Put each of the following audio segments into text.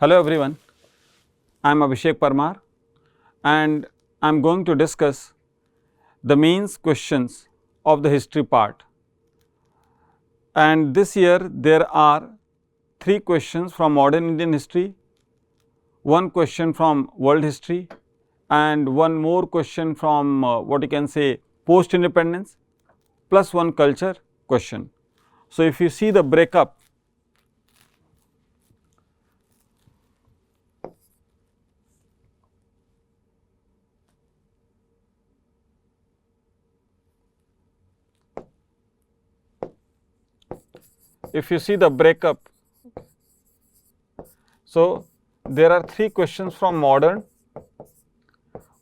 Hello everyone, I am Abhishek Parmar and I am going to discuss the mains questions of the history part. And this year there are 3 questions from modern Indian history, 1 question from world history and 1 more question from what you can say post independence plus 1 culture question. So, if you see the breakup, so there are 3 questions from modern,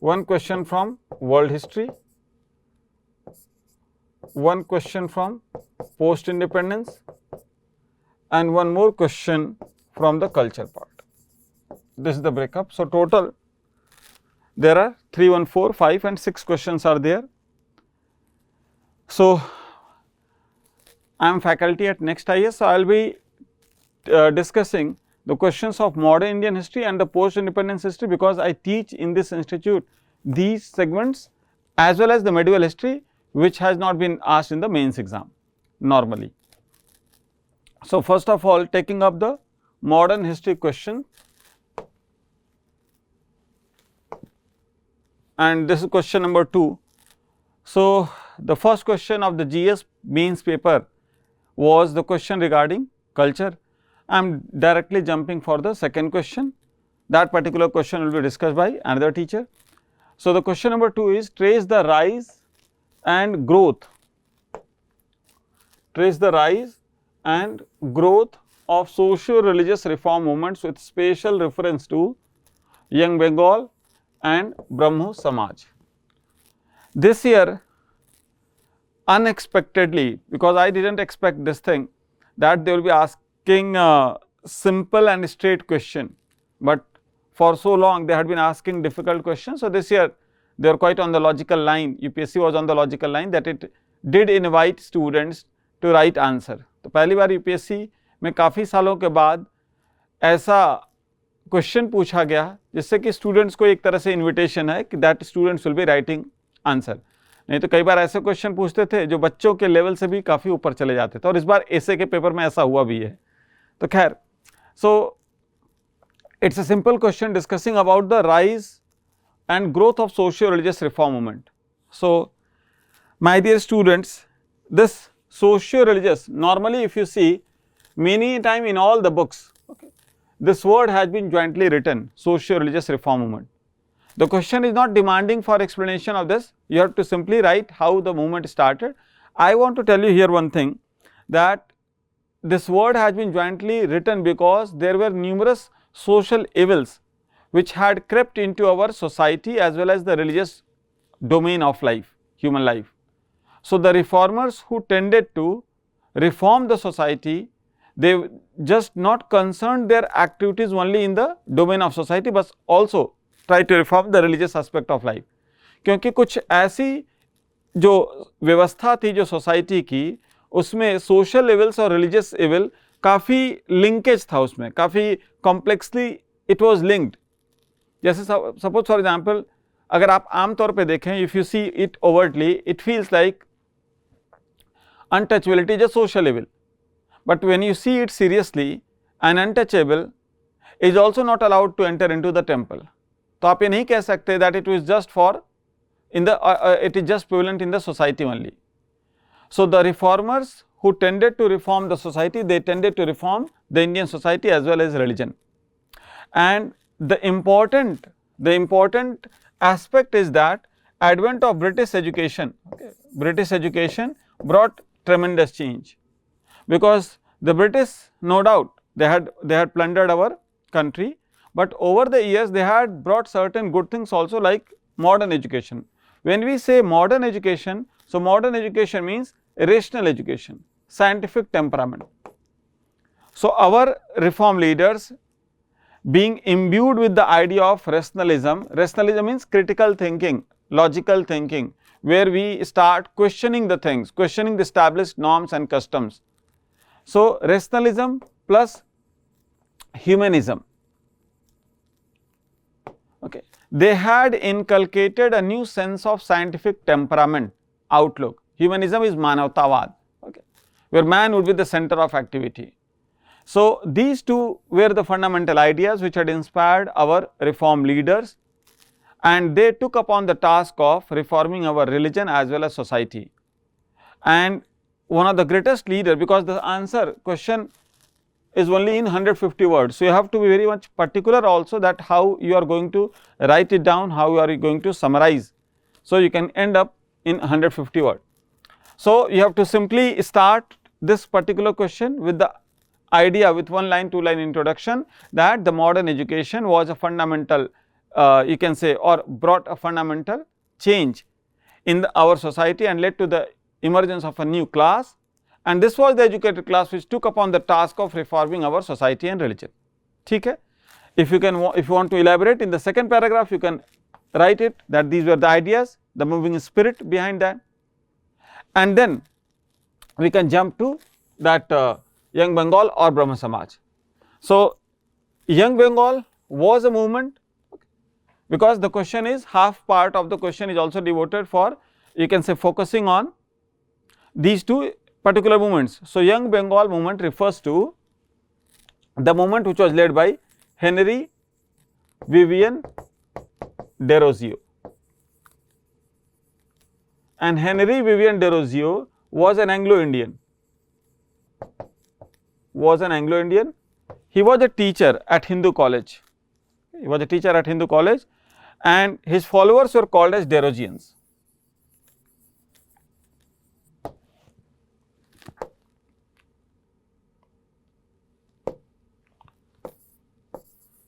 1 question from world history, 1 question from post independence and 1 more question from the culture part. This is the breakup. So, total there are 3, 1, 4, 5 and 6 questions are there. So, I am faculty at Next IS, so I will be discussing the questions of modern Indian history and the post independence history, because I teach in this institute these segments as well as the medieval history, which has not been asked in the mains exam normally. So, first of all, taking up the modern history question, and this is question number 2. So, the first question of the GS mains paper was the question regarding culture. I am directly jumping for the second question. That particular question will be discussed by another teacher. So, the question number 2 is trace the rise and growth of socio-religious reform movements with special reference to Young Bengal and Brahmo Samaj. This year, unexpectedly, because I did not expect this thing, that they will be asking a simple and straight question, but for so long they had been asking difficult questions. So, this year they are quite on the logical line, UPSC was on the logical line that it did invite students to write answer. तो पहली बार UPSC में काफ़ी सालों के बाद ऐसा question पूछा गया जिससे कि स्टूडेंट्स को एक तरह से इन्विटेशन है कि that students will be writing answer. नहीं तो कई बार ऐसे क्वेश्चन पूछते थे जो बच्चों के लेवल से भी काफ़ी ऊपर चले जाते थे, और इस बार एसए के पेपर में ऐसा हुआ भी है. तो खैर, so it's a simple question discussing about the rise and growth of socio religious reform movement. So my dear students, this socio religious, normally if you see many time in all the books, okay, this word has been jointly written, socio religious reform movement. The question is not demanding for explanation of this, you have to simply write how the movement started. I want to tell you here one thing, that this word has been jointly written because there were numerous social evils which had crept into our society as well as the religious domain of life, human life. So, the reformers who tended to reform the society, they just not concerned their activities only in the domain of society, but also try to reform the religious aspect of life. क्योंकि कुछ ऐसी जो व्यवस्था थी जो society की, उसमें social evils और रिलीजियस एविल काफ़ी लिंकेज था, उसमें काफ़ी कॉम्प्लेक्सली इट वाज लिंक्ड. जैसे सपोज फॉर एग्जांपल, अगर आप आमतौर पे देखें, if you see it overtly, it feels like untouchability is a social evil. But when you see it seriously, an untouchable is also not allowed to enter into the temple. तो आप ये नहीं कह सकते that it was just for in the it is just prevalent in the society only. So, the reformers who tended to reform the society, they tended to reform the Indian society as well as religion. And the important aspect is that advent of British education, okay, British education brought tremendous change. Because the British, no doubt, they had plundered our country, but over the years they had brought certain good things also, like modern education. When we say modern education, so modern education means rational education, scientific temperament. So, our reform leaders, being imbued with the idea of rationalism means critical thinking, logical thinking, where we start questioning the things, questioning the established norms and customs. So, rationalism plus humanism, Okay. They had inculcated a new sense of scientific temperament, outlook. Humanism is Manavtavad, okay, where man would be the center of activity. So, these two were the fundamental ideas which had inspired our reform leaders, and they took upon the task of reforming our religion as well as society. And one of the greatest leaders, because the answer question is only in 150 words. So, you have to be very much particular also that how you are going to write it down, how you are going to summarize. So, you can end up in 150 words. So, you have to simply start this particular question with the idea, with 1 line, 2 line introduction, that the modern education was a fundamental, you can say, or brought a fundamental change in our society and led to the emergence of a new class, and this was the educated class which took upon the task of reforming our society and religion. ठीक है? If you want to elaborate in the second paragraph, you can write it that these were the ideas, the moving spirit behind that, and then we can jump to that Young Bengal or Brahmo Samaj. So, Young Bengal was a movement, because the question is, half part of the question is also devoted for, you can say, focusing on these two particular movements. So, Young Bengal movement refers to the movement which was led by Henry Vivian Desrosiers, and Henry Vivian Desrosiers was an Anglo-Indian. He was a teacher at Hindu College. And his followers were called as Desrosians.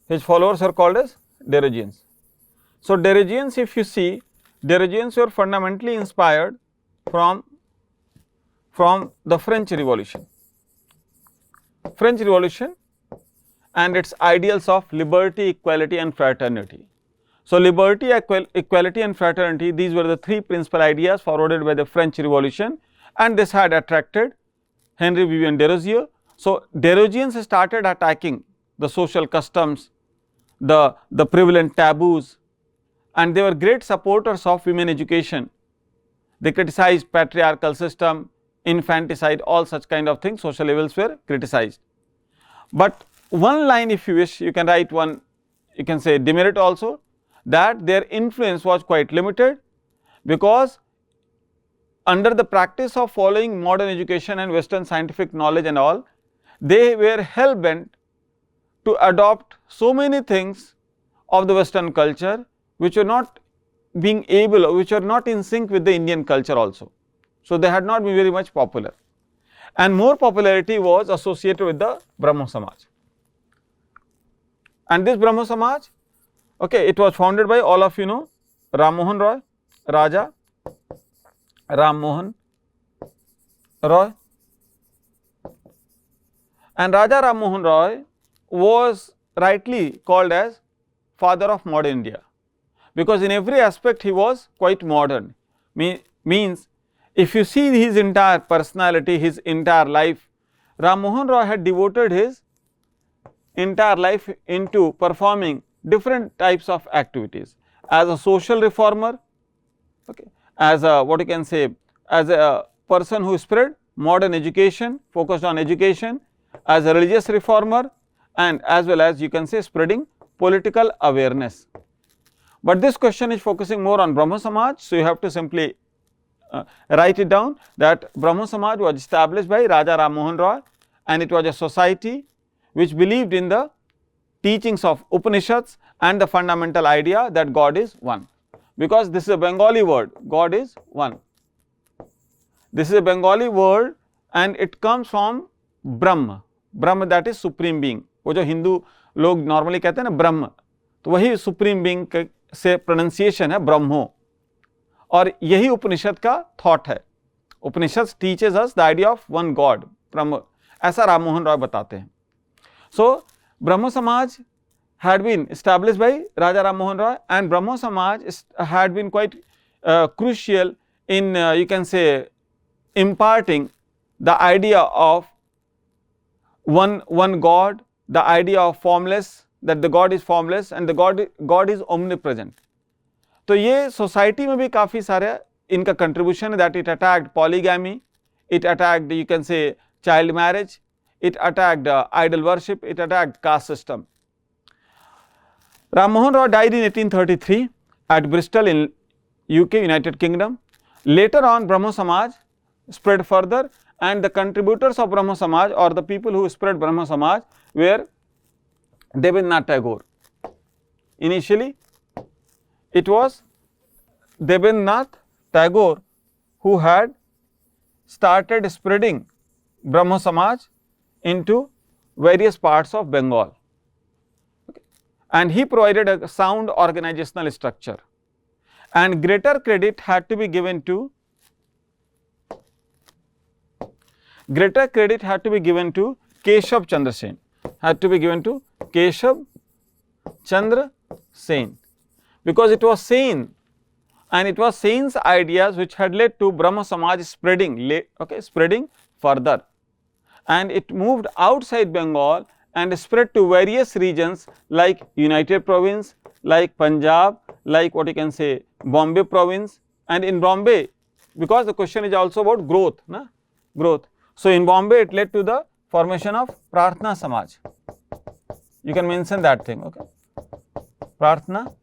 His followers are called as Desrosians. So, Desrosians, if you see, Desrosians were fundamentally inspired from the French Revolution. And its ideals of liberty, equality and fraternity. So, liberty, equality and fraternity, these were the 3 principal ideas forwarded by the French Revolution, and this had attracted Henry Vivian Desrosiers. So, Desrosians started attacking the social customs, the prevalent taboos, and they were great supporters of women education. They criticized patriarchal system, infanticide, all such kind of things, social evils were criticized. But one line, if you wish, you can write one, you can say demerit also, that their influence was quite limited, because under the practice of following modern education and Western scientific knowledge and all, they were hell bent to adopt so many things of the Western culture which were not being able, or which are not in sync with the Indian culture also. So, they had not been very much popular, and more popularity was associated with the Brahmo Samaj. And this Brahmo Samaj, okay, it was founded by, all of you know, Ram Mohan Roy, Raja Ram Mohan Roy, and Raja Ram Mohan Roy was rightly called as father of modern India, because in every aspect he was quite modern. Means if you see his entire personality, his entire life, Ram Mohan Roy had devoted his entire life into performing different types of activities, as a social reformer, okay, as a, what you can say, as a person who spread modern education, focused on education, as a religious reformer, and as well as, you can say, spreading political awareness. But this question is focusing more on Brahmo Samaj, so you have to simply write it down that Brahmo Samaj was established by Raja Ram Mohan Roy, and it was a society which believed in the teachings of Upanishads and the fundamental idea that God is one. Because this is a Bengali word, God is one. This is a Bengali word and it comes from Brahma. Brahma, that is supreme being. वो जो हिंदू लोग normally कहते हैं ना ब्रह्म, तो वही supreme being से pronunciation है ब्रह्मो, और यही उपनिषद का थॉट है. Upanishad teaches us the idea of one God Brahman, ऐसा राम मोहन रॉय बताते हैं. सो ब्रह्मो समाज had been established by Raja Ram Mohan Roy, and Brahmo Samaj had been quite crucial in, you can say, imparting the idea of one God, the idea of formless that the God is formless and the God is omnipresent. तो ये society में भी काफी सारे इनका contribution है, that it attacked polygamy, it attacked, you can say, child marriage, it attacked idol worship, it attacked caste system. Ram Mohan Rao died in 1833 at Bristol in UK, United Kingdom. Later on, Brahmo Samaj spread further, and the contributors of Brahmo Samaj, or the people who spread Brahmo Samaj, were Debendranath Tagore. Initially, it was Debendranath Tagore who had started spreading Brahmo Samaj into various parts of Bengal. Okay. And he provided a sound organizational structure. And greater credit had to be given to Keshav Chandra Sen. Keshav Chandra Sen, because it was Sen, and it was Sen's ideas which had led to Brahmo Samaj spreading further, and it moved outside Bengal and spread to various regions like United Province, like Punjab, like what you can say Bombay Province. And in Bombay, because the question is also about growth, so in Bombay it led to the formation of Prarthana Samaj. You can mention that thing, okay? Prarthana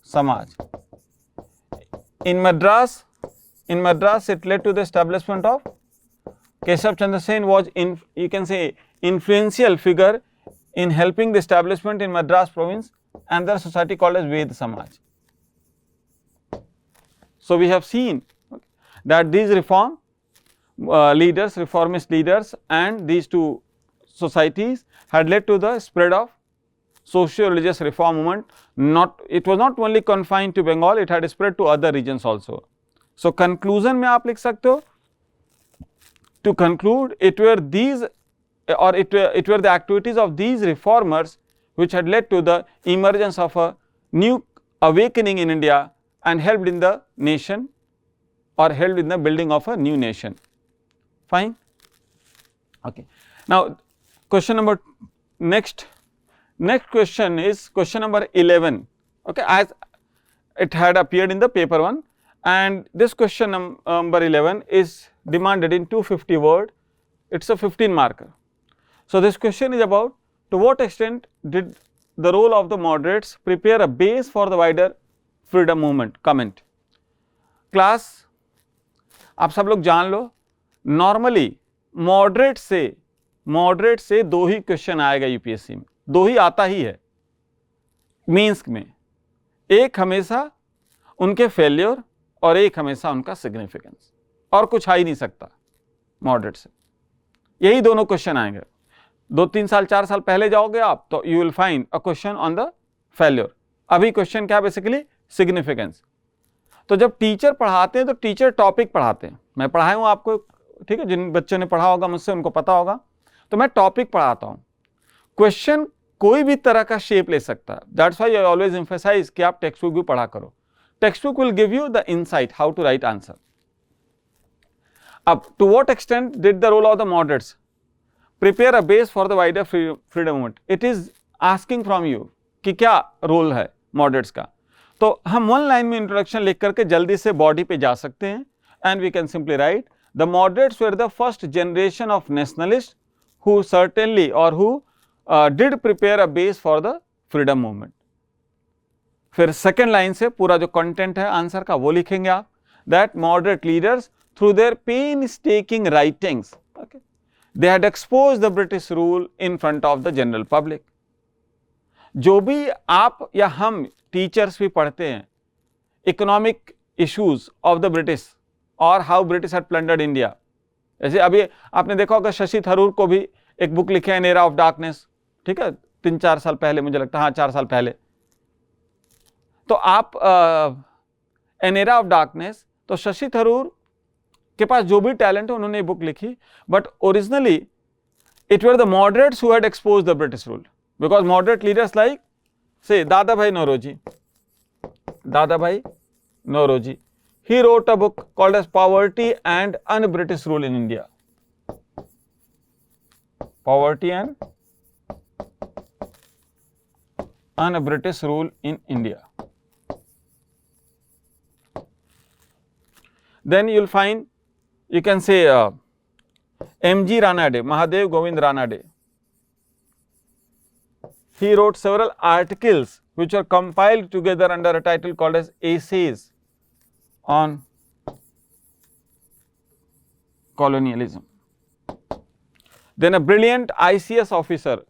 Samaj. In Madras it led to the establishment of Keshav Chandra Sen was you can say influential figure in helping the establishment in Madras province and the society called as Ved Samaj. So we have seen that these reformist leaders and these two societies had led to the spread of socio-religious reform movement. It was not only confined to Bengal, it had spread to other regions also. So conclusion में आप लिख सकते हो, to conclude, it were the activities of these reformers which had led to the emergence of a new awakening in India and helped in the nation, or helped in the building of a new nation. Fine. Okay. Now, question number next question is question number 11. Okay, as it had appeared in the paper 1, and this question number 11 is demanded in 250 word. It's a 15 marker. So this question is about, to what extent did the role of the moderates prepare a base for the wider freedom movement? Comment. Class, आप सब लोग जान लो, normally moderate से 2 ही question आएगा UPSC में, 2 ही आता ही है means में, एक हमेशा उनके फेल्योर और एक हमेशा उनका सिग्निफिकेंस, और कुछ आ ही नहीं सकता मॉडरेट से, यही दोनों क्वेश्चन आएंगे. 2-3 साल 4 साल पहले जाओगे आप तो you will find a question on the failure. अभी क्वेश्चन क्या, बेसिकली सिग्निफिकेंस. तो जब टीचर पढ़ाते हैं तो टीचर टॉपिक पढ़ाते हैं. मैं पढ़ाया हूँ आपको, ठीक है, जिन बच्चों ने पढ़ा होगा मुझसे उनको पता होगा. तो मैं टॉपिक पढ़ाता हूँ. क्वेश्चन कोई भी तरह का शेप ले सकता है. That's why I always emphasise कि आप टेक्स्ट बुक भी पढ़ा करो. Textbook will give you the insight how to write answer. अब to what extent did the role of the moderates prepare a base for the wider freedom movement. It is asking from you कि क्या role है moderates का. तो हम 1 line में introduction लिख करके जल्दी से बॉडी पे जा सकते हैं. And we can simply write, the moderates were the first generation of nationalist who certainly और who did prepare a base for the freedom movement. फिर सेकेंड लाइन से पूरा जो कंटेंट है आंसर का वो लिखेंगे आप. That moderate leaders through their painstaking writings, okay, they had exposed the British rule in front of the general public. जो भी आप या हम टीचर्स भी पढ़ते हैं economic issues of the British और how British had plundered India. जैसे अभी आपने देखा होगा शशि थरूर को भी एक बुक लिखे है, एन एरा ऑफ डार्कनेस, ठीक है, 3-4 साल पहले मुझे लगता है, हाँ 4 साल पहले. तो आप एन एरा ऑफ डार्कनेस, तो शशि थरूर के पास जो भी टैलेंट है उन्होंने बुक लिखी. But originally it were the moderates who had expose the British rule, because moderate leaders like से Dadabhai Naoroji, he wrote a book called as Poverty and Un-British Rule in India. Poverty and on a British rule in India. Then you will find, you can say M.G. Ranade, Mahadev Govind Ranade. He wrote several articles which are compiled together under a title called as Essays on Colonialism. Then a brilliant ICS officer,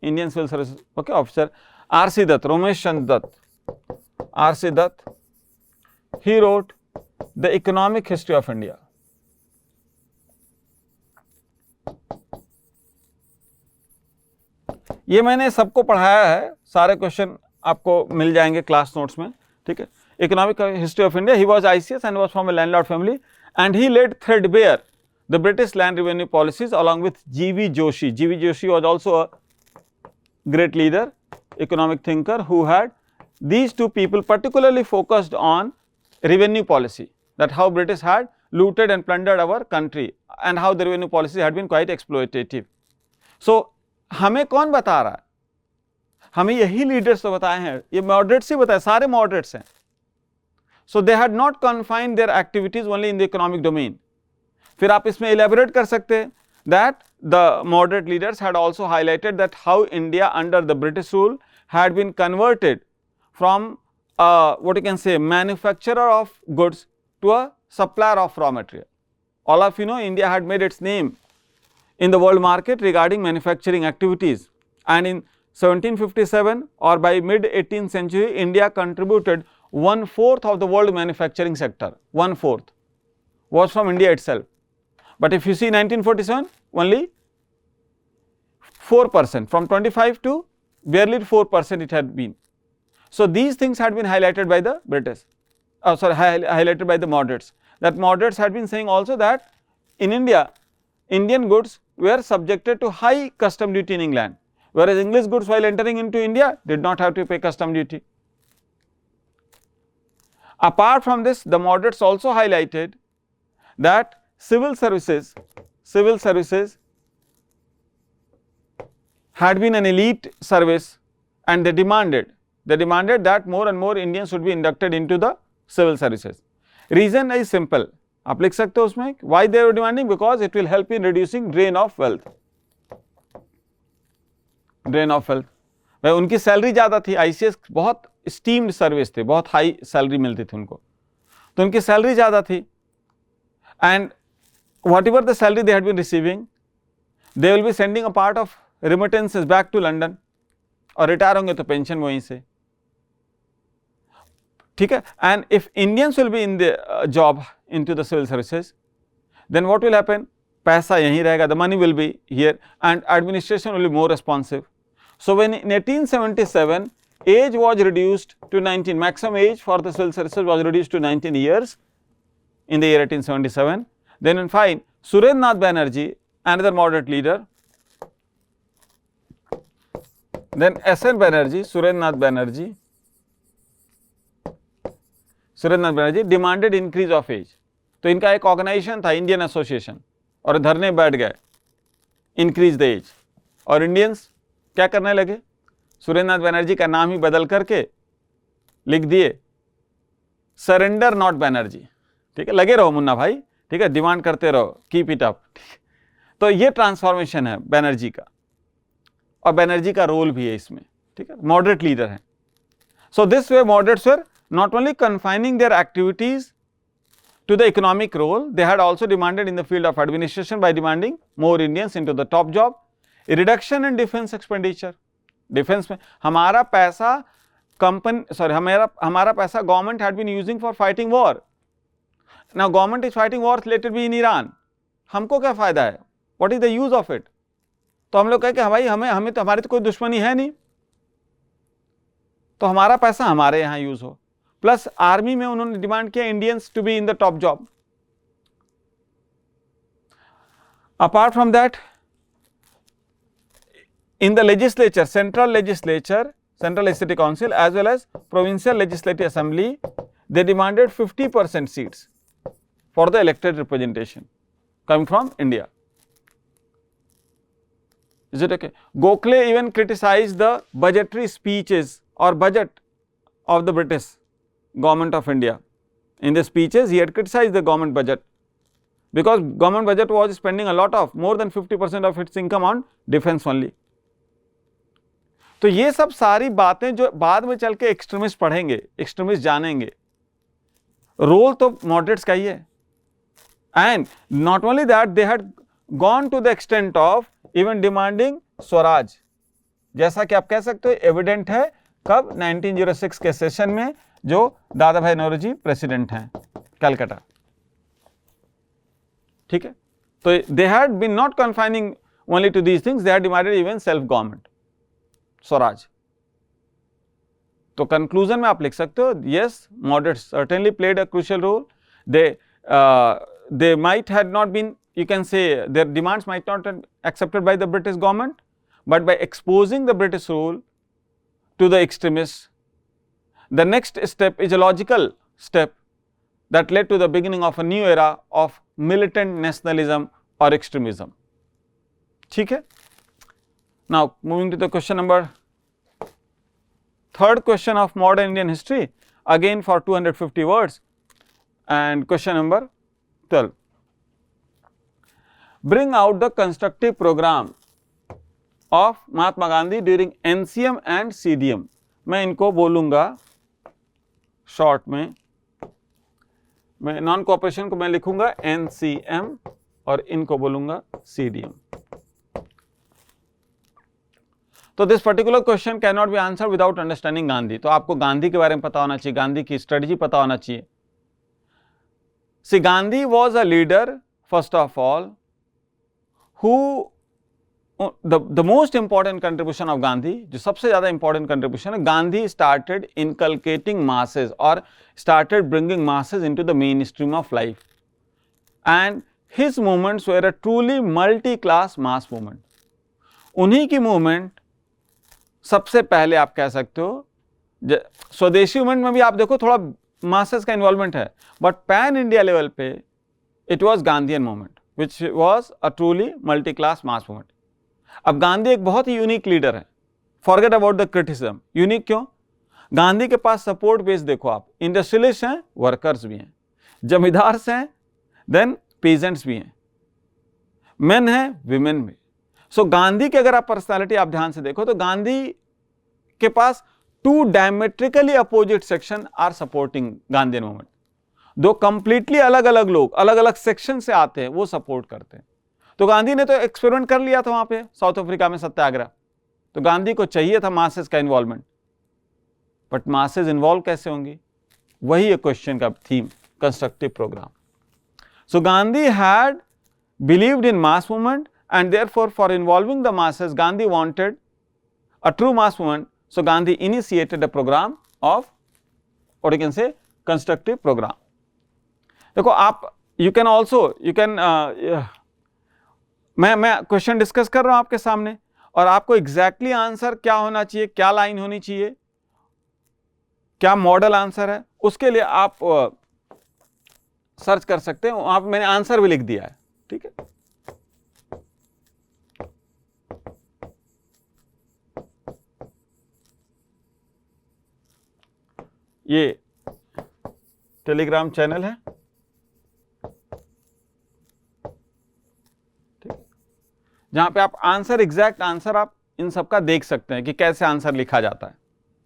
Indian Civil Service officer, R.C. Dutt, Ramesh Chandra Dutt, R.C. Dutt, he wrote The Economic History of India. ये मैंने सबको पढ़ाया है, सारे question आपको मिल जाएंगे class notes में, ठीक है. Economic history of India. He was ICS and was from a landlord family and he laid threadbare the British land revenue policies along with G V Joshi. G V Joshi was also a great leader, economic thinker, who had these two people particularly focused on revenue policy, that how British had looted and plundered our country and how the revenue policy had been quite exploitative. So हमें कौन बता रहा है? हमें यही leaders तो बताए हैं, ये मॉडरेट्स ही बताए, सारे मॉडरेट्स हैं. So they had not confined their activities only in the economic domain. फिर आप इसमें elaborate कर सकते हैं that the moderate leaders had also highlighted that how India under the British rule had been converted from what you can say manufacturer of goods to a supplier of raw material. All of you know India had made its name in the world market regarding manufacturing activities, and in 1757 or by mid 18th century India contributed 1/4 of the world manufacturing sector. 1/4 was from India itself. But if you see 1947, only 4%, from 25 to barely 4% it had been. So these things had been highlighted by the British, highlighted by the moderates. That moderates had been saying also that in India, Indian goods were subjected to high custom duty in England, whereas English goods while entering into India did not have to pay custom duty. Apart from this, the moderates also highlighted that civil services had been an elite service, and they demanded that more and more Indians should be inducted into the civil services. Reason is simple, आप लिख सकते हो उसमें why they were demanding, because it will help in reducing drain of wealth. भाई उनकी salary ज़्यादा थी, ICS बहुत स्टीम्ड सर्विस थे, बहुत हाई सैलरी मिलती थी उनको, तो उनकी सैलरी ज़्यादा थी, and whatever the salary they had been receiving, they will be sending a part of remittances back to London, और रिटायर होंगे तो पेंशन वहीं से, ठीक है. And if Indians will be in the job into the civil services, then what will happen? पैसा यहीं रहेगा, the money will be here, and administration will be more responsive. So when in 1877 age was reduced to 19, maximum age for the civil services was reduced to 19 years in the year 1877. Then in fine, Surendranath Banerjee, another moderate leader, then S.N. Banerjee, Surendranath Banerjee demanded increase of age. तो इनका एक organisation था Indian association, और धरने बैठ गए increase the age, और Indians क्या करने लगे, सुरेंद्रनाथ बनर्जी का नाम ही बदल करके लिख दिए सरेंडर नॉट बनर्जी. ठीक है, लगे रहो मुन्ना भाई, ठीक है, डिमांड करते रहो, कीप इट अप. तो ये ट्रांसफॉर्मेशन है बनर्जी का, और बनर्जी का रोल भी है इसमें, ठीक है, मॉडरेट लीडर है. So this way moderates were not only confining their activities to the economic role, they had also demanded in the field of administration by demanding more Indians into the top job. A reduction in defense expenditure. Defense में हमारा पैसा हमारा पैसा government had been using for fighting war. Now government is fighting war, let it be in Iran. हमको क्या फायदा है? What is the use of it? तो हम लोग कहें कि भाई हमें तो हमारी तो कोई दुश्मनी है नहीं, तो हमारा पैसा हमारे यहाँ यूज हो. प्लस आर्मी में उन्होंने डिमांड किया Indians to be in the top job. Apart from that, in the legislature, central legislative council as well as provincial legislative assembly, they demanded 50% seats for the elected representation coming from India. Is it okay? Gokhale even criticized the budgetary speeches or budget of the British government of India. In the speeches, he had criticized the government budget because government budget was spending a lot of more than 50% of its income on defense only. तो ये सब सारी बातें जो बाद में चल के एक्सट्रीमिस्ट पढ़ेंगे, एक्सट्रीमिस्ट जानेंगे, रोल तो मॉडरेट्स का ही है. And not only that, they had gone to the extent of even demanding swaraj, जैसा कि आप कह सकते हो एविडेंट है कब 1906 के सेशन में जो दादा भाई नौरोजी प्रेसिडेंट हैं कलकत्ता. ठीक है, तो they had been not confining only to these things, they had demanded even self government, swaraj. तो कंक्लूजन में आप लिख सकते हो, yes, moderates certainly played a crucial role. they might had not been, you can say, their demands might not have accepted by the British government, but by exposing the British rule to the extremists, the next step is a logical step that led to the beginning of a new era of militant nationalism or extremism. ठीक है. Now moving to the question number, third question of modern Indian history, again for 250 words, and question number 12. Bring out the constructive program of Mahatma Gandhi during NCM and CDM. मैं इनको बोलूंगा short में, मैं non cooperation को मैं लिखूंगा NCM और इनको बोलूंगा CDM. तो this particular question can not be answer without understanding Gandhi. तो आपको गांधी के बारे में पता होना चाहिए, गांधी की स्ट्रेटजी पता होना चाहिए. See Gandhi was a leader first of all who the most important contribution of Gandhi, जो सबसे ज्यादा important contribution है, Gandhi started inculcating masses or started bringing masses into the mainstream of life, and his movements were a truly multi-class mass movement. उन्हीं की movement सबसे पहले आप कह सकते हो, स्वदेशी मूवमेंट में भी आप देखो थोड़ा masses का इन्वॉल्वमेंट है, बट पैन इंडिया लेवल पे it was Gandhian movement which was a truly multi-class mass movement. अब गांधी एक बहुत ही यूनिक लीडर है. Forget about the criticism. Unique क्यों? गांधी के पास सपोर्ट बेस देखो आप, इंडस्ट्रियलिस्ट हैं, वर्कर्स भी हैं, जमींदार हैं, देन पेजेंट्स भी हैं, मेन हैं, विमेन भी. सो गांधी की अगर आप पर्सनालिटी आप ध्यान से देखो तो गांधी के पास two diametrically opposite section are supporting Gandhian movement. दो कंप्लीटली अलग अलग लोग अलग अलग सेक्शन से आते हैं, वो सपोर्ट करते हैं. तो गांधी ने तो एक्सपेरिमेंट कर लिया था वहां पे साउथ अफ्रीका में सत्याग्रह. तो गांधी को चाहिए था मासेस का इन्वॉल्वमेंट, बट मासेस इन्वॉल्व कैसे होंगी, वही है क्वेश्चन का theme, constructive programme. So Gandhi had believed in mass movement and therefore for involving the masses Gandhi wanted a true mass movement. So Gandhi initiated a programme of what you can say constructive programme. देखो आप you can also you can मैं question discuss कर रहा हूं आपके सामने और आपको एग्जैक्टली आंसर क्या होना चाहिए, क्या लाइन होनी चाहिए, क्या मॉडल आंसर है, उसके लिए आप सर्च कर सकते हैं. वहां पे मैंने आंसर भी लिख दिया है. ठीक है, ये टेलीग्राम चैनल है, जहां पे आप आंसर, एग्जैक्ट आंसर आप इन सब का देख सकते हैं कि कैसे आंसर लिखा जाता है.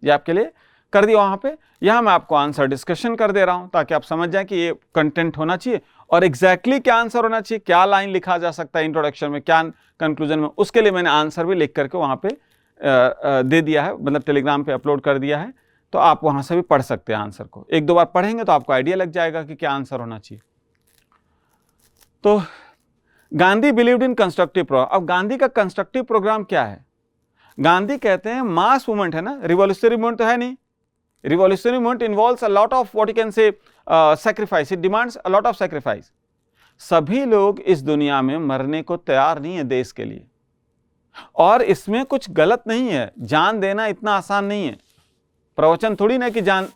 ये आपके लिए कर दिया वहां पे. यहां मैं आपको आंसर डिस्कशन कर दे रहा हूं ताकि आप समझ जाएं कि ये कंटेंट होना चाहिए और एग्जैक्टली क्या आंसर होना चाहिए, क्या लाइन लिखा जा सकता है इंट्रोडक्शन में, क्या कंक्लूजन में. उसके लिए मैंने आंसर भी लिख करके वहां पे दे दिया है, मतलब टेलीग्राम पे अपलोड कर दिया है. तो आप वहां से भी पढ़ सकते हैं आंसर को. एक दो बार पढ़ेंगे तो आपको आइडिया लग जाएगा कि क्या आंसर होना चाहिए. तो Gandhi believed in constructive programme. अब गांधी का कंस्ट्रक्टिव प्रोग्राम क्या है? गांधी कहते हैं मास मूवमेंट है ना, रिवॉल्यूशनरी मूवमेंट तो है नहीं. Revolutionary movement involves a lot of what you can से sacrifice, it demands a lot of sacrifice. सभी लोग इस दुनिया में मरने को तैयार नहीं है देश के लिए, और इसमें कुछ गलत नहीं है. जान देना इतना आसान नहीं है. प्रवचन थोड़ी ना कि जान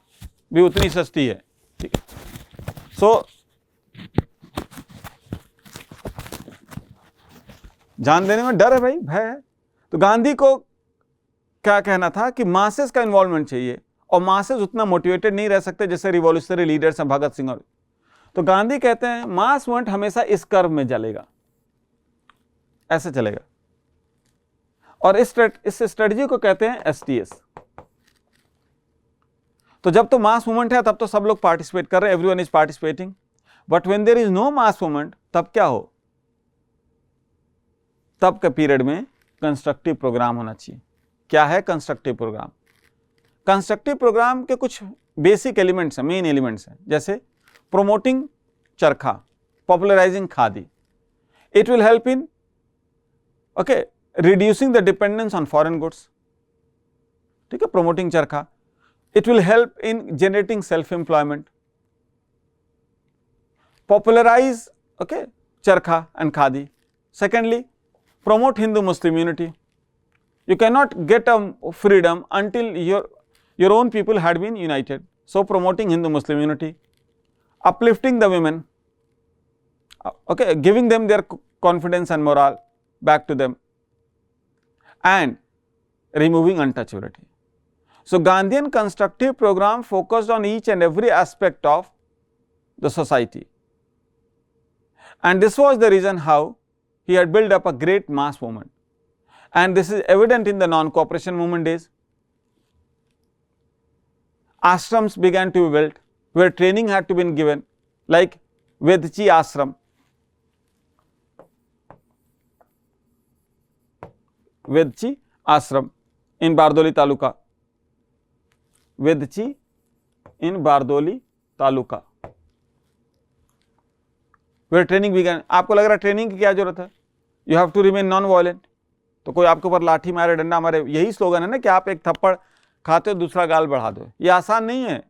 भी उतनी सस्ती है. ठीक है, सो जान देने में डर है भाई, भय है. तो गांधी को क्या कहना था कि मासेस का इन्वॉल्वमेंट चाहिए, और मासेस उतना मोटिवेटेड नहीं रह सकते जैसे रिवॉल्यूशनरी लीडर्स हैं भगत सिंह और, तो गांधी कहते हैं मास मूवमेंट हमेशा इस कर्व में चलेगा, ऐसे चलेगा, और इस स्ट्रेटजी को कहते हैं STS। तो जब तो मास मूवमेंट है तब तो सब लोग पार्टिसिपेट कर रहे हैं, everyone is participating, but when there is no mass movement तब क्या हो, तब के पीरियड में कंस्ट्रक्टिव प्रोग्राम होना चाहिए। क्या है कंस्ट्रक्टिव प्रोग्राम? कंस्ट्रक्टिव प्रोग्राम के कुछ बेसिक एलिमेंट्स हैं, मेन एलिमेंट्स हैं, जैसे प्रोमोटिंग चरखा, popularising khadi, it will help in reducing the dependence on foreign goods, ठीक है, प्रोमोटिंग चरखा, it will help in generating self employment, popularize charkha and khadi. Secondly, promote Hindu Muslim unity. You cannot get a freedom until your own people had been united, so promoting Hindu Muslim unity, uplifting the women, giving them their confidence and morale back to them, and removing untouchability. So Gandhian constructive program focused on each and every aspect of the society, and this was the reason how he had built up a great mass movement, and this is evident in the non-cooperation movement days. Ashrams began to be built where training had to be given, like Vedchi Ashram, Vedchi Ashram in Bardoli Taluka, Vedchhi in Bardoli taluka, where training began. आपको लग रहा है training की क्या जरूरत है, you have to remain non violent, तो कोई आपके ऊपर लाठी मारे, डंडा मारे, यही स्लोगन है ना कि आप एक थप्पड़ खाते हो दूसरा गाल बढ़ा दो, ये आसान नहीं है,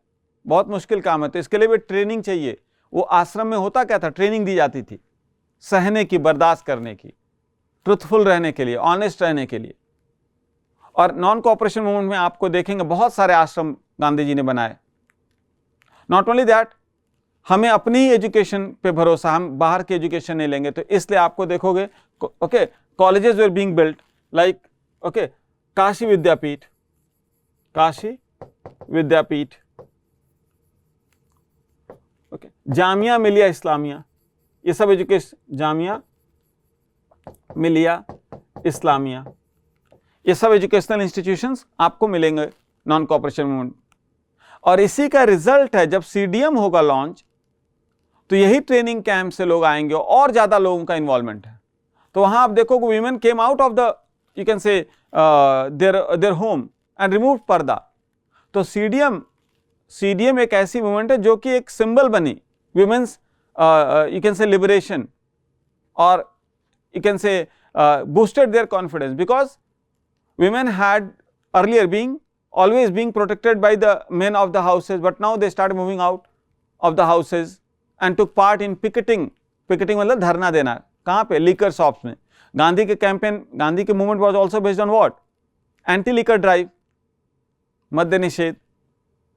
बहुत मुश्किल काम है, तो इसके लिए भी ट्रेनिंग चाहिए। वो आश्रम में होता क्या था, ट्रेनिंग दी जाती थी सहने की, बर्दाश्त करने की, ट्रुथफुल रहने के लिए, ऑनेस्ट रहने के लिए। और नॉन कोऑपरेशन मूवमेंट में आपको देखेंगे बहुत सारे आश्रम गांधी जी ने बनाए। नॉट ओनली दैट, हमें अपनी ही एजुकेशन पे भरोसा, हम बाहर की एजुकेशन नहीं लेंगे, तो इसलिए आपको देखोगे colleges were being built, like Kashi Vidyapeeth, Kashi Vidyapeeth, Jamia Millia Islamia, ये सब एजुकेशन, जामिया मिलिया इस्लामिया, ये सब एजुकेशनल इंस्टीट्यूशंस आपको मिलेंगे नॉन कोऑपरेशन मूवमेंट। और इसी का रिजल्ट है जब CDM होगा लॉन्च, तो यही ट्रेनिंग कैंप से लोग आएंगे और ज्यादा लोगों का इन्वॉल्वमेंट है। तो वहां आप देखोगे women came out of the, you can से देयर होम एंड रिमूव पर्दा। तो CDM एक ऐसी मूवमेंट है जो कि एक सिंबल बनी women's, you can say liberation, और you can say boosted their confidence, because women had earlier always being protected by the men of the houses, but now they started moving out of the houses and took part in picketing मतलब धरना देना, कहाँ पे, liquor shops में। गांधी के campaign, Gandhi के movement was also based on what, anti liquor drive, मद्य निषेध।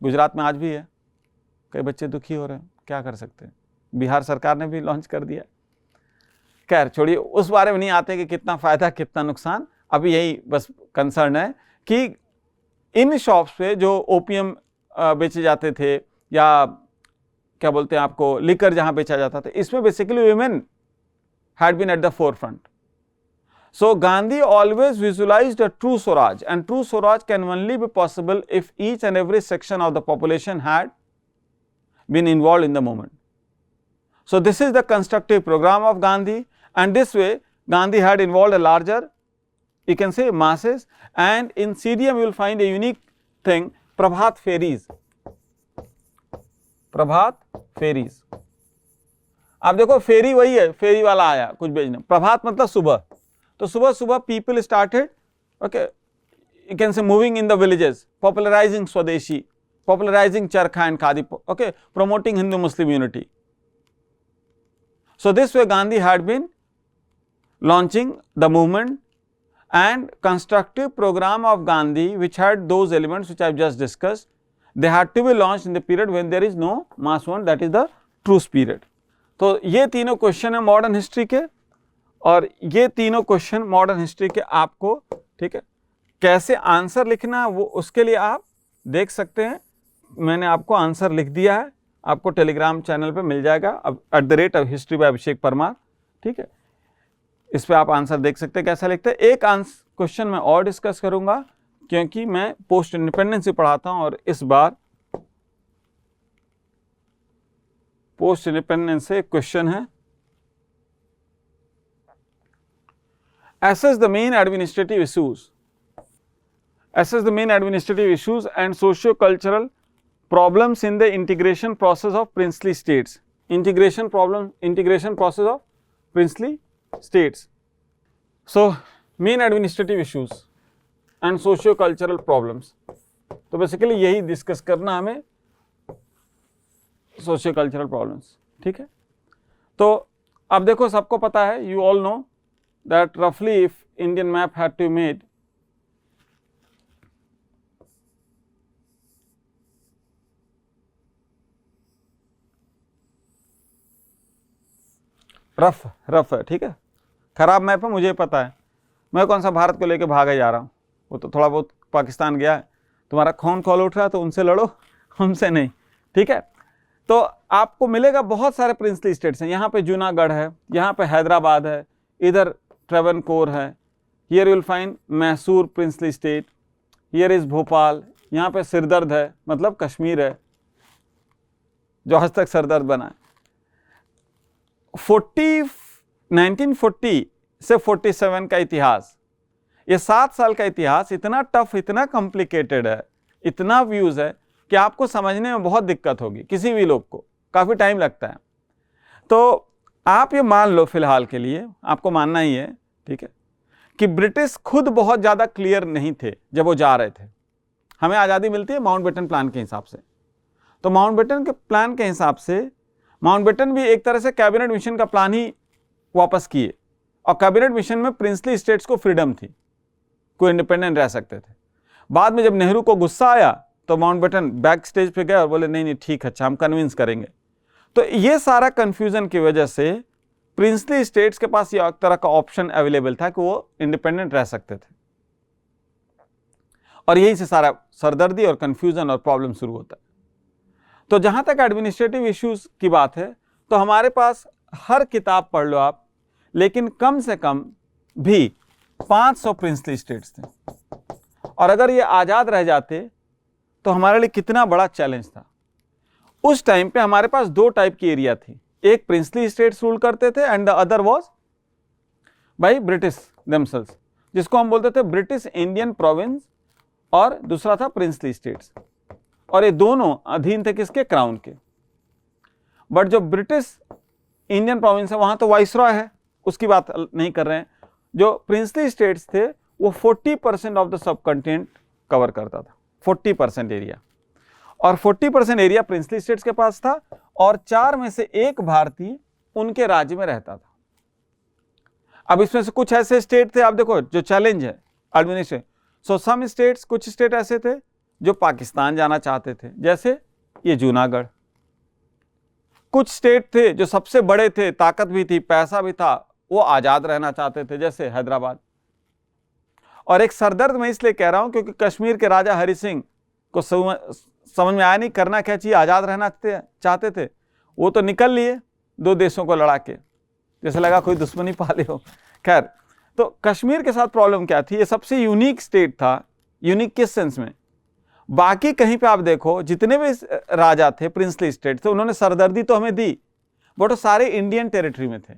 गुजरात में आज भी है, कई बच्चे दुखी हो रहे हैं, क्या कर सकते हैं, बिहार सरकार ने भी लॉन्च कर दिया। खैर छोड़िए, उस बारे में नहीं आते कि कितना फायदा कितना नुकसान, अभी यही बस कंसर्न है कि इन शॉप्स पे जो ओपियम बेचे जाते थे, या क्या बोलते हैं आपको, लिकर जहां बेचा जाता था, इसमें basically women had been at the forefront. So Gandhi always visualised a true swaraj, and true swaraj can only be possible if each and every section of the population had been involve in the movement. So this is the constructive program of Gandhi, and this way Gandhi had involved a larger, you can say, masses, and in CDM you will find a unique thing, Prabhat Fairies, Prabhat Fairies। आप देखो फेरी वही है, फेरी वाला आया कुछ बेचने, प्रभात मतलब सुबह, तो सुबह सुबह people started, you can say, moving in the villages, popularizing Swadeshi, popularizing Charkha and Khadi, promoting Hindu Muslim unity। So this way Gandhi had been launching the movement, and constructive program of Gandhi, which had those elements which I have just discussed, they had to be launched in the period when there is no mass movement, that is the truce period। तो ये तीनों question है modern history के, और ये तीनों question modern history के आपको, ठीक है, कैसे आंसर लिखना वो उसके लिए आप देख सकते हैं, मैंने आपको आंसर लिख दिया है, आपको टेलीग्राम चैनल पे मिल जाएगा अब @history by अभिषेक परमार, ठीक है। इस पे आप आंसर देख सकते हैं कैसा लिखते हैं। एक क्वेश्चन मैं और डिस्कस करूंगा क्योंकि मैं पोस्ट इंडिपेंडेंस पढ़ाता हूं और इस बार पोस्ट इंडिपेंडेंस से एक क्वेश्चन है, assess the main administrative issues and socio-cultural problems in the integration process of princely states. Integration process of princely states. So, main administrative issues and socio-cultural problems. तो basically यही discuss करना हमें, socio-cultural problems, ठीक है। तो अब देखो सबको पता है, you all know that roughly if Indian map had to be made, rough है, ठीक है, खराब मैप है, मुझे पता है, मैं कौन सा भारत को लेके भागा जा रहा हूँ, वो तो थोड़ा बहुत पाकिस्तान गया है, तुम्हारा खून खौल उठ रहा है तो उनसे लड़ो, हमसे नहीं, ठीक है। तो आपको मिलेगा बहुत सारे प्रिंसली स्टेट्स हैं, यहाँ पे जूनागढ़ है, यहाँ पे हैदराबाद है, इधर ट्रेवनकोर है, here will find Mysore princely state, here is Bhopal, यहाँ पे सिरदर्द है, मतलब कश्मीर है जो आज तक सरदर्द बना है। 1940 से 47 का इतिहास, ये 7 साल का इतिहास इतना टफ, इतना कॉम्प्लिकेटेड है, इतना व्यूज है कि आपको समझने में बहुत दिक्कत होगी, किसी भी लोग को काफ़ी टाइम लगता है। तो आप ये मान लो फिलहाल के लिए, आपको मानना ही है, ठीक है, कि ब्रिटिश खुद बहुत ज़्यादा क्लियर नहीं थे जब वो जा रहे थे। हमें आज़ादी मिलती है माउंटबेटन प्लान के हिसाब से, तो माउंटबेटन के प्लान के हिसाब से माउंटबेटन भी एक तरह से कैबिनेट मिशन का प्लान ही वापस किए, और कैबिनेट मिशन में प्रिंसली स्टेट्स को फ्रीडम थी, कोई इंडिपेंडेंट रह सकते थे। बाद में जब नेहरू को गुस्सा आया तो माउंटबेटन बैक स्टेज पे गए और बोले नहीं नहीं ठीक है, अच्छा हम कन्विंस करेंगे। तो ये सारा कंफ्यूजन की वजह से प्रिंसली स्टेट्स के पास ये एक तरह का ऑप्शन अवेलेबल था कि वो इंडिपेंडेंट रह सकते थे, और यही से सारा सरदर्दी और कंफ्यूजन और प्रॉब्लम शुरू होता है। तो जहां तक एडमिनिस्ट्रेटिव इश्यूज की बात है, तो हमारे पास हर किताब पढ़ लो आप, लेकिन कम से कम भी 500 प्रिंसली स्टेट्स थे, और अगर ये आज़ाद रह जाते तो हमारे लिए कितना बड़ा चैलेंज था। उस टाइम पे हमारे पास 2 टाइप की एरिया थी, एक प्रिंसली स्टेट्स रूल करते थे and the other was by British themselves, जिसको हम बोलते थे ब्रिटिश इंडियन प्रोविंस, और दूसरा था प्रिंसली स्टेट्स, और ये दोनों अधीन थे किसके, क्राउन के। बट जो ब्रिटिश इंडियन प्रोविंस है वहां तो वाइसरॉय है, उसकी बात नहीं कर रहे हैं। जो प्रिंसली स्टेट्स थे वो 40% of the sub continent cover करता था, 40% एरिया, और 40% एरिया प्रिंसली स्टेट्स के पास था, और 4 में से 1 भारतीय उनके राज्य में रहता था। अब इसमें से कुछ ऐसे स्टेट थे, आप देखो जो चैलेंज है एडमिनिस्ट्रेशन, सो सम स्टेट्स, कुछ स्टेट ऐसे थे जो पाकिस्तान जाना चाहते थे, जैसे ये जूनागढ़। कुछ स्टेट थे जो सबसे बड़े थे, ताकत भी थी, पैसा भी था, वो आजाद रहना चाहते थे, जैसे हैदराबाद। और एक सरदर्द मैं इसलिए कह रहा हूं क्योंकि कश्मीर के राजा हरि सिंह को समझ में आया नहीं करना क्या चाहिए, आजाद रहना चाहते थे, वो तो निकल लिए 2 देशों को लड़ा के, जैसे लगा कोई दुश्मनी पाले हो। खैर, तो कश्मीर के साथ प्रॉब्लम क्या थी, ये सबसे यूनिक स्टेट था। यूनिक किस सेंस में, बाकी कहीं पे आप देखो जितने भी राजा थे, प्रिंसली स्टेट थे, उन्होंने सरदर्दी तो हमें दी, बट वो सारे इंडियन टेरिटरी में थे।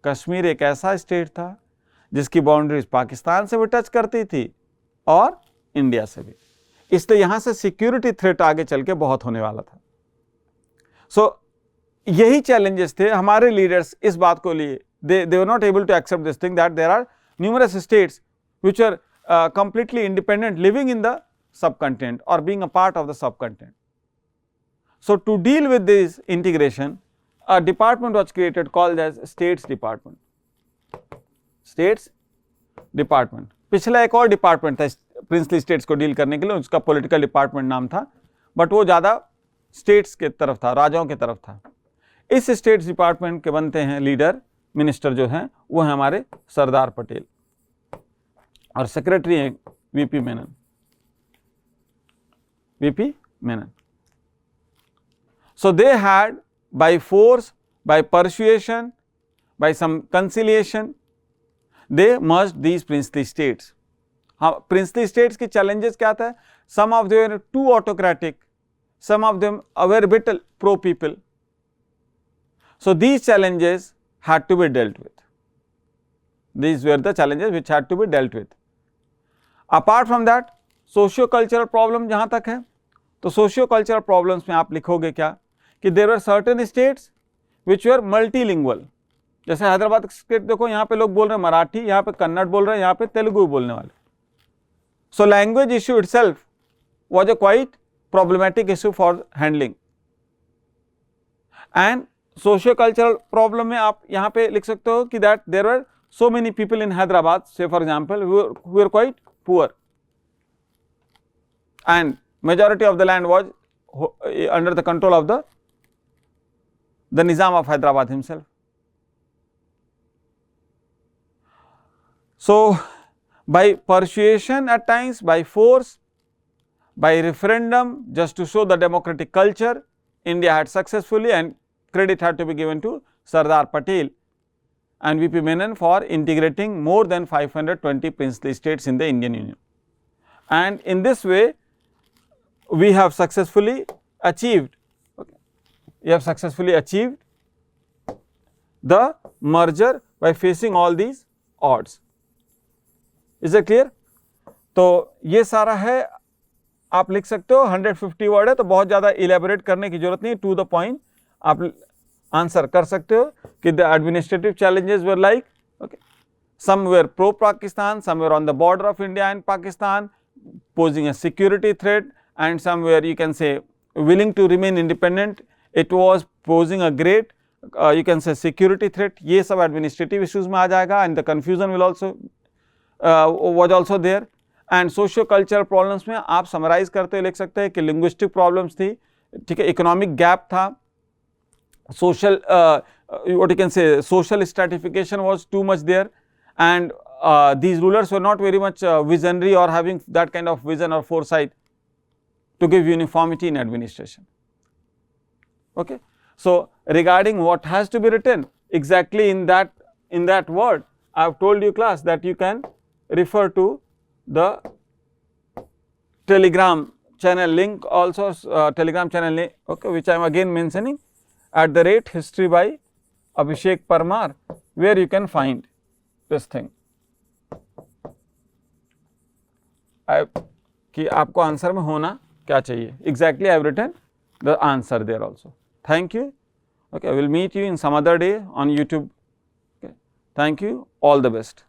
कश्मीर एक ऐसा स्टेट था जिसकी बाउंड्रीज पाकिस्तान से भी टच करती थी और इंडिया से भी, इसलिए यहां से सिक्योरिटी थ्रेट आगे चल के बहुत होने वाला था। सो यही चैलेंजेस थे हमारे लीडर्स इस बात को लिए, they were not able to accept this thing that there are numerous states which are completely independent, living in the subcontinent or being a part of the subcontinent. So to deal with this integration, a department was created called as States Department. States Department. पिछला एक और department था princely states को deal करने के लिए, उसका political department नाम था, बट वो ज़्यादा स्टेट्स के तरफ था, राजाओं के तरफ था। इस स्टेट्स डिपार्टमेंट के बनते हैं लीडर, मिनिस्टर जो हैं वो हैं हमारे सरदार पटेल। और सेक्रेटरी हैं VP Menon, VP Menon. So they had by force, by persuasion, by some conciliation, they merged these princely states. हाँ, princely states के challenges क्या था? Some of them were too autocratic, some of them were a bit pro people. So these challenges had to be dealt with. These were the challenges which had to be dealt with. Apart from that, socio-cultural problem जहाँ तक है, तो socio-cultural problems में आप लिखोगे क्या कि there were certain states which were multilingual. जैसे हैदराबाद स्टेट देखो, यहाँ पे लोग बोल रहे हैं मराठी, यहाँ पे कन्नड़ बोल रहे हैं, यहाँ पे तेलुगु बोलने वाले. So language issue itself was a quite problematic issue for handling. And socio-cultural problem में आप यहाँ पे लिख सकते हो कि that there were so many people in Hyderabad, say for example, who were quite poor, and majority of the land was under the control of the Nizam of Hyderabad himself. So by persuasion at times, by force, by referendum, just to show the democratic culture, India had successfully, and credit had to be given to Sardar Patel and VP Menon for integrating more than 520 princely states in the Indian Union. And in this way, we have successfully achieved, the merger by facing all these odds. Is it clear? तो ये सारा है, आप लिख सकते हो. 150 word है तो बहुत ज़्यादा इलेबोरेट करने की जरूरत नहीं, टू द पॉइंट आप आंसर कर सकते हो कि the administrative challenges were like, okay, some were pro Pakistan, some were on the border of India and Pakistan, posing a security threat, and somewhere you can say willing to remain independent. It was posing a great you can say security threat. ये सब administrative issues में आ जाएगा, and the confusion will also was also there. And socio cultural problems में आप summarize करते हुए लिख सकते हैं कि linguistic problems थी, ठीक है, economic gap था, social what you can say social stratification was too much there, and these rulers were not very much visionary or having that kind of vision or foresight to give uniformity in administration. Okay. So regarding what has to be written exactly in that word, I have told you class that you can refer to the Telegram channel link, also Telegram channel link, okay, which I am again mentioning @history by Abhishek Parmar, where you can find this thing. कि आपको answer में होना क्या चाहिए. Exactly I have written the answer there also. Thank you. Okay, I will meet you in some other day on YouTube. Okay. Thank you. All the best.